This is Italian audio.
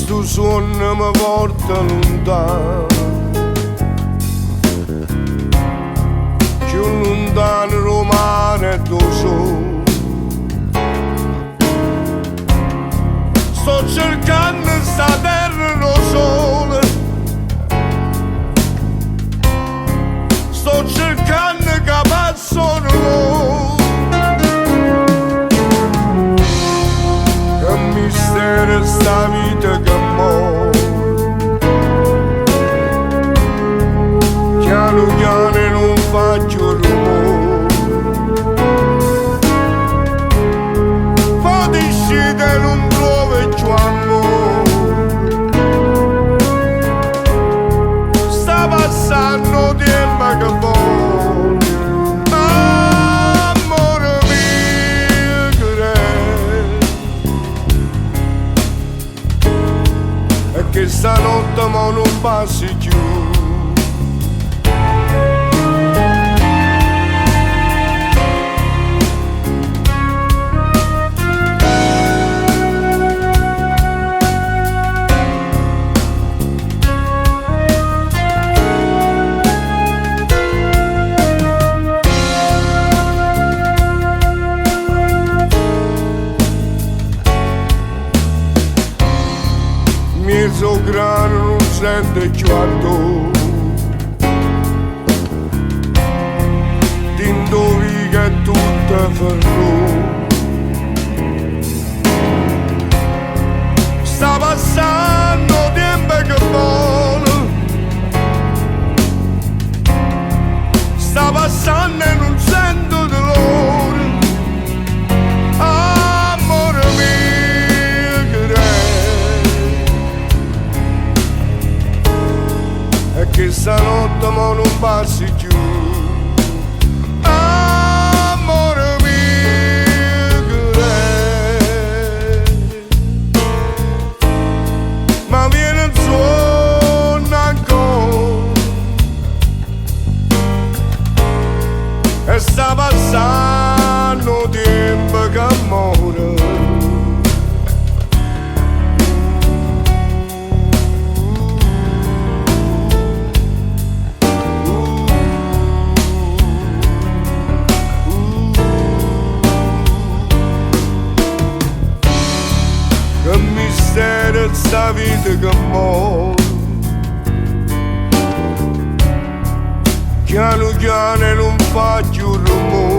sto sonno mi porta lontano, più lontano romano e tuo sole. Sto cercando sta terra lo sole, sto cercando che passano loro. Che mistero sta vita che muore, piano piano non faccio rumore. Fate uscite non trovo più amore, sta passando tempo che vuole. Amore mio che che stanotte mo non passi più. Mio sovrano non sente più addosso, ti indovi che è tutta ferro. Sta passando tempo che vola, sta passando e non sento dolore. Amore mio che stanotte mo non passi più. Amore mio ma viene il sonno ancora e sta passando tempo che muore. Che mistero sta vita che muore, piano piano non fa più rumore.